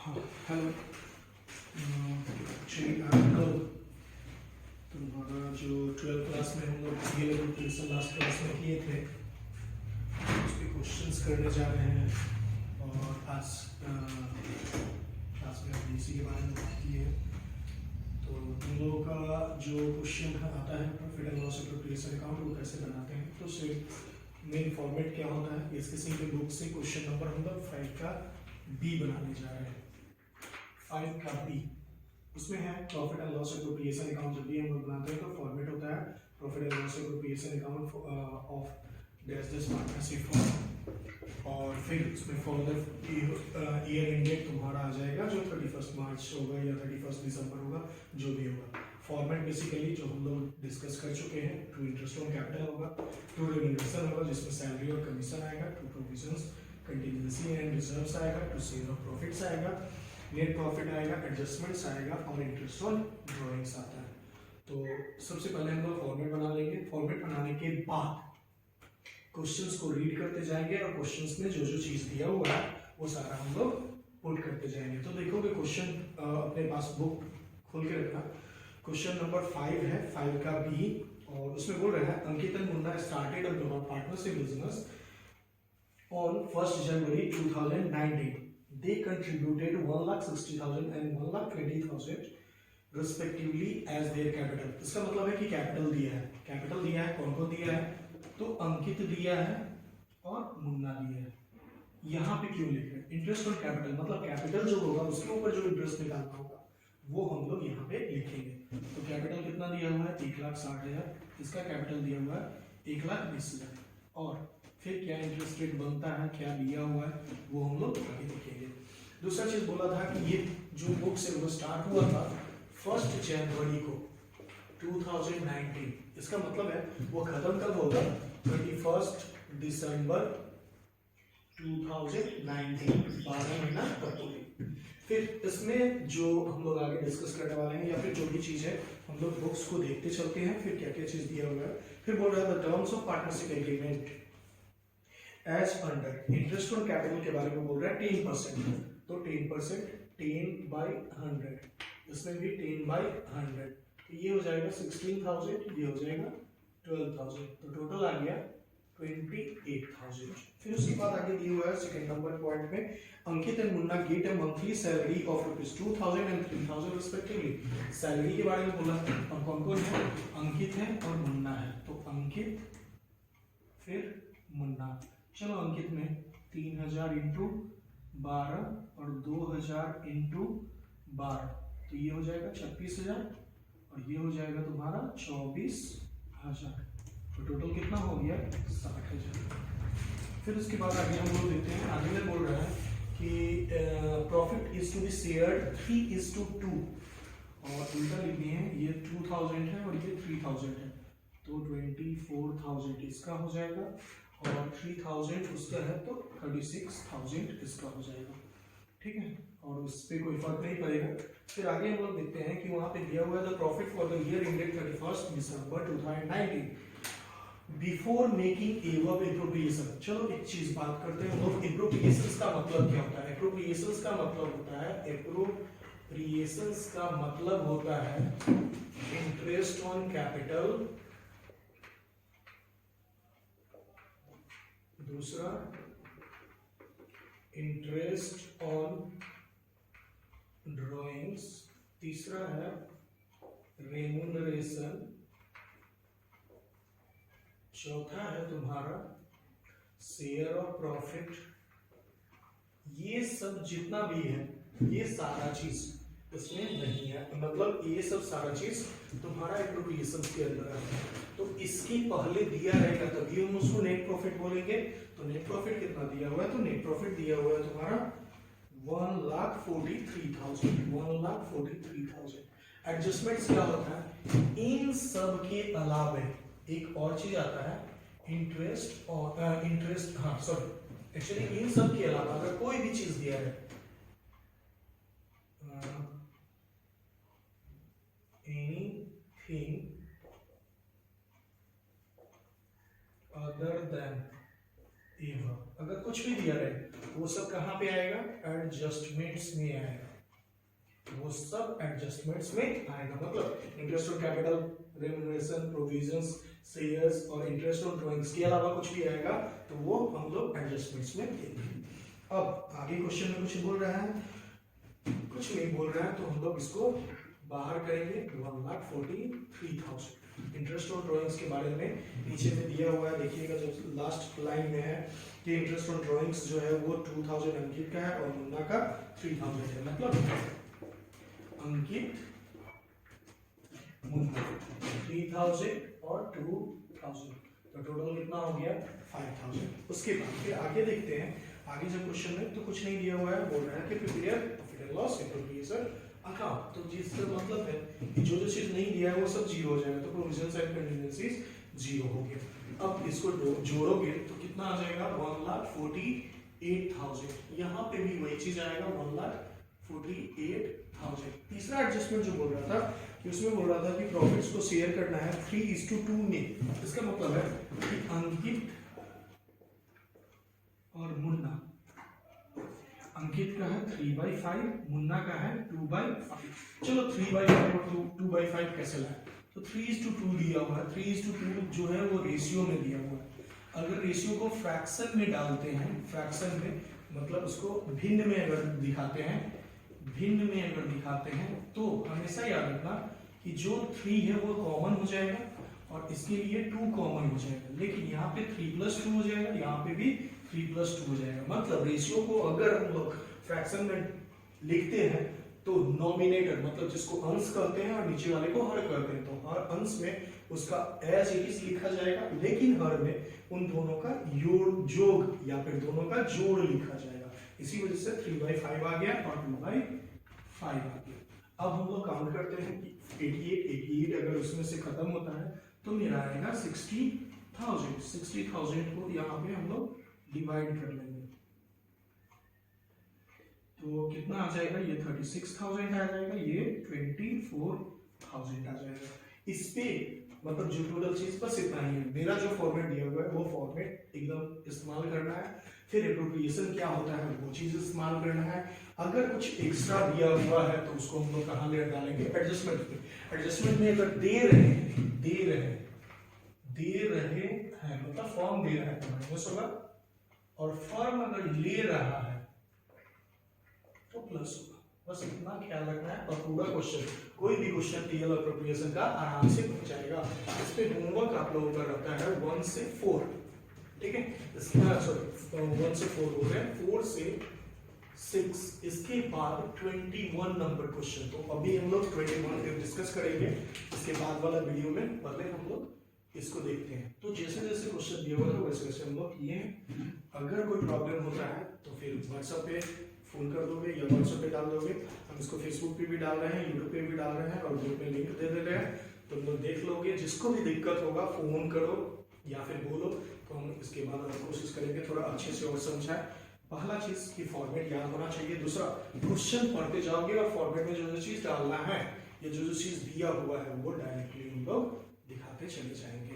हाँ hello. Actually कल तुम्हारा जो 12th क्लास में हम लोग ये लेवल लास्ट क्लास में किए थे उसके क्वेश्चंस करने जा रहे हैं और आज क्लास में हम इसी के बारे में बात की है। तो तुम लोगों का जो क्वेश्चन आता है profit and loss appropriation account वो कैसे बनाते हैं, तो सिर्फ मेन फॉर्मेट क्या होता है इसके सिंपल बुक से क्वेश्चन नंबर हम लोग 5 का बी बनाने जा रहे हैं। 5 का बी उसमें है profit and loss appropriation account. जब भी हम लोग बनाते हैं तो फॉर्मेट होता है profit and loss appropriation account of dash dash partnership form, और फिर उसमें फॉर द ईयर एंडेड तुम्हारा आ जाएगा जो 31 मार्च होगा या 31 दिसंबर होगा, जो भी होगा। फॉर्मेट बेसिकली जो हम लोग डिस्कस कर चुके हैं, टू इंटरेस्ट ऑन कैपिटल होगा, टू रेम्यूनरेशन होगा जिसमें सैलरी और कमीशन आएगा, to provisions contingency and reserves आएगा, टू शेयर ऑफ प्रॉफिट्स आएगा, नेट प्रॉफिट आएगा, एडजस्टमेंट्स आएगा और इंटरेस्ट ऑन ड्रॉइंग्स आता है। तो सबसे पहले हम लोग फॉर्मेट बना लेंगे। फॉर्मेट बनाने के बाद क्वेश्चंस को रीड करते जाएंगे और क्वेश्चंस में जो जो चीज दिया हुआ है वो सारा हम लोग पुट करते जाएंगे। तो देखोगे क्वेश्चन अपने पास बुक खोल के रखना। क्वेश्चन नंबर 5 है, 5 का बी, और उसमें बोल रहा है Ankit and Munna started a partnership business on 1st January 2019. They contributed 1,60,000 and 1,20,000 respectively as their capital. इसका मतलब है कि कैपिटल दिया है। कैपिटल दिया है, कौन को दिया है? तो अंकित दिया है और मुन्ना दिया है। यहाँ पे क्यों लिख रहे हैं? इंटरेस्ट ऑन कैपिटल मतलब कैपिटल जो होगा उसके ऊपर जो इंटरेस्ट निकालना होगा वो हम लोग यहाँ पे लिखेंगे। तो कैपिटल कितना दिया हुआ है? 1,60,000। इसका कैपिटल दिया हुआ है 1,20,000, और फिर क्या इंटरेस्ट रेट बनता है, क्या दिया हुआ है वो हम लोग आगे देखेंगे। दूसरा चीज बोला था कि ये जो बुक से वो स्टार्ट हुआ था 1 जनवरी को 2019। इसका मतलब है वो खत्म कब होगा? 31 दिसंबर 2019, 12 महीना तक होगी। फिर इसमें जो हम लोग आगे डिस्कस करने वाले हैं या फिर जो भी चीज है हम लोग बुक्स को देखते चलते हैं, फिर क्या क्या चीज दिया हुआ है। फिर बोल रहा है the terms of partnership agreement as under. Interest on capital के बारे में बोल रहा है 10%, तो 10%, 10/100, इसमें भी 10/100, तो ये हो जाएगा 16,000, ये हो जाएगा 12,000, तो टोटल आ गया 28,000। फिर उसके बाद आगे दिया हुआ है सेकंड नंबर पॉइंट में Ankit and Munna get a monthly salary of ₹2,000 and 3,000 respectively. Salary के बारे में बोला और कौन कौन है? अंकित है और मुन्ना है, तो अंकित फिर मुन्ना। चलो अंकित में 3,000 इंटू 12 और 2,000 इंटू 12, तो ये हो जाएगा 26,000 और ये हो जाएगा तुम्हारा 24,000, तो टोटल कितना हो गया? 60,000। फिर उसके बाद आगे हम लोग देखते हैं, आगे में बोल रहा है कि profit is to be shared 3:2, और उल्टा लिखनी है, ये 2,000 है और ये 3,000 है, तो 24,000 इसका हो जाएगा और 3,000 उसका है, तो 36,000 इसका हो जाएगा। ठीक है, और उस पर कोई फर्क नहीं पड़ेगा। फिर आगे हम लोग देखते हैं कि वहां पे दिया हुआ है the profit for the year ended 31 December 2019 before making above appropriation. चलो एक चीज बात करते हैं हम लोग, एप्रोप्रिएशंस का मतलब क्या होता है? एप्रोप्रिएशंस का मतलब होता है, एप्रोप्रिएशंस का मतलब होता है इंटरेस्ट ऑन कैपिटल, दूसरा इंटरेस्ट ऑन ड्राइंग्स, तीसरा है रेम्यूनरेशन, चौथा है तुम्हारा शेयर ऑफ प्रॉफिट। ये सब जितना भी है ये सारा चीज इसमें नहीं है, मतलब ये सब सारा चीज तुम्हारा एप्रोप्रिएशन के अंदर है। तो इसके पहले दिया रहेगा तभी हम उसको नेट प्रॉफिट बोलेंगे। तो नेट प्रॉफिट कितना दिया हुआ है? तो नेट प्रॉफिट दिया हुआ है तुम्हारा 1,43,000, 1,43,000। एडजस्टमेंट्स क्या होता है? इन सब के अलावा एक और चीज आता है इंटरेस्ट और इंटरेस्ट, हाँ सॉरी, एक्चुअली इन सब के अलावा अगर कोई भी चीज दिया है anything other than एवं अगर कुछ भी दिया रहे वो सब कहाँ पे आएगा, एडजस्टमेंट्स में आएगा, वो सब एडजस्टमेंट्स में आएगा। मतलब interest on capital, remuneration, provisions, shares और इंटरेस्ट ऑन ड्राइंग्स के अलावा कुछ भी आएगा तो वो हम लोग एडजस्टमेंट्स में देंगे। अब आगे क्वेश्चन में कुछ बोल रहा है, कुछ नहीं बोल रहा है तो हम लोग इसको बाहर करेंगे 1,43,000। इंटरेस्ट ऑन ड्राइंग्स के बारे में नीचे में दिया हुआ है, देखिएगा जो लास्ट लाइन में है कि इंटरेस्ट ऑन ड्राइंग्स जो है वो 2,000 अंकित का है और मुन्ना का 3,000 है। मतलब अंकित मुन्ना 3,000 और 2,000 तो टोटल कितना हो गया 5,000। उसके बाद फिर आगे देखते हैं, आगे जब क्वेश्चन में तो कुछ नहीं दिया हुआ है, बोल रहा है कि prepare profit and loss appropriation account. तो जिसका मतलब है कि जो जो चीज नहीं दिया है वो सब जीरो हो जाएगा, तो प्रोविजंस एंड कंटिजेंसीज जीरो हो गया। अब इसको जोड़ोगे तो कितना आ जाएगा 1,48,000। यहाँ पे भी वही चीज आएगा 1,48,000। तीसरा एडजस्टमेंट जो बोल रहा था कि उसमें बोल रहा था कि प्रॉफिट्स को शेयर करना है 3:2 में। इसका मतलब है कि अंकित और मुन्ना, अंकित का है 3/5, मुन्ना का है 2/5। चलो 3/5 और 2/5 कैसे लाए, तो 3:2 दिया हुआ है। 3:2 जो है वो रेशियो में दिया हुआ है। अगर रेशियो को फ्रैक्शन में डालते हैं, फ्रैक्शन में मतलब उसको भिन्न में अगर दिखाते हैं, भिन्न में अगर दिखाते हैं तो हमेशा याद रखना कि जो 3 है वो कॉमन हो जाएगा और इसके लिए 2 कॉमन हो जाएगा, लेकिन यहाँ पे 3+2 हो जाएगा, यहाँ पे भी 3+2 हो जाएगा। मतलब रेशियो को अगर हम लोग फ्रैक्शन में लिखते हैं तो नॉमिनेटर मतलब जिसको अंश करते हैं और नीचे वाले को हर करते हैं, तो हर अंश में उसका एज इट इज लिखा जाएगा, लेकिन हर में उन दोनों का जोड़ या फिर दोनों का जोड़ लिखा जाएगा। इसी वजह से 3/5 आ गया और 2/5 आ गया। अब हम लोग काउंट करते हैं कि 88 अगर उसमें से खत्म होता है तो मेरा आएगा 60,000। 60,000 को यहाँ पे हम लोग डिवाइड कर लेंगे तो कितना आ जाएगा, ये 36,000 आ जाएगा, ये 24,000 आ जाएगा। इस पे मतलब जो टोटल चीज बस इतना ही है। मेरा जो फॉर्मेट दिया हुआ है वो फॉर्मेट एकदम इस्तेमाल करना है। फिर एप्रोप्रिएशन क्या होता है वो चीज इस्तेमाल करना है। अगर कुछ एक्स्ट्रा दिया हुआ है तो उसको हम लोग कहाँ ले डालेंगे, एडजस्टमेंट में। एडजस्टमेंट में अगर दे रहे हैं मतलब फॉर्म दे रहा है तो माइनस होगा, और फॉर्म अगर ले रहा है तो प्लस होगा। बस इतना ख्याल रखना है और पूरा क्वेश्चन, कोई भी क्वेश्चन टीएल एप्रोप्रिएशन का आराम से बन जाएगा। इस पे होमवर्क आप लोगों का रहता है 1 से 4, ठीक है। इसका सॉरी 1 से 4 हो गए, 4 से 6, इसके बाद 21 नंबर क्वेश्चन। तो अभी हम लोग 21 डिस्कस करेंगे इसके बाद वाला वीडियो में। पहले हम लोग इसको देखते हैं। तो जैसे जैसे क्वेश्चन दिया हुआ है वैसे वैसे हम लोग किए हैं। अगर कोई प्रॉब्लम होता है तो फिर व्हाट्सएप पे फोन कर दोगे या व्हाट्सएप पे डाल दोगे। हम इसको फेसबुक पे भी डाल रहे हैं, यूट्यूब पे भी डाल रहे हैं और ग्रुप में लिंक दे रहे हैं, तो लोग देख लोगे। जिसको भी दिक्कत होगा फोन करो या फिर बोलो, तो हम इसके बाद और कोशिश करेंगे थोड़ा अच्छे से और समझाएं। पहला चीज की फॉर्मेट याद होना चाहिए। दूसरा, क्वेश्चन पढ़ते जाओगे और फॉर्मेट में जो जो चीज डालना है या जो जो चीज दिया हुआ है वो डायरेक्टली हम लोग दिखाते चले जाएंगे।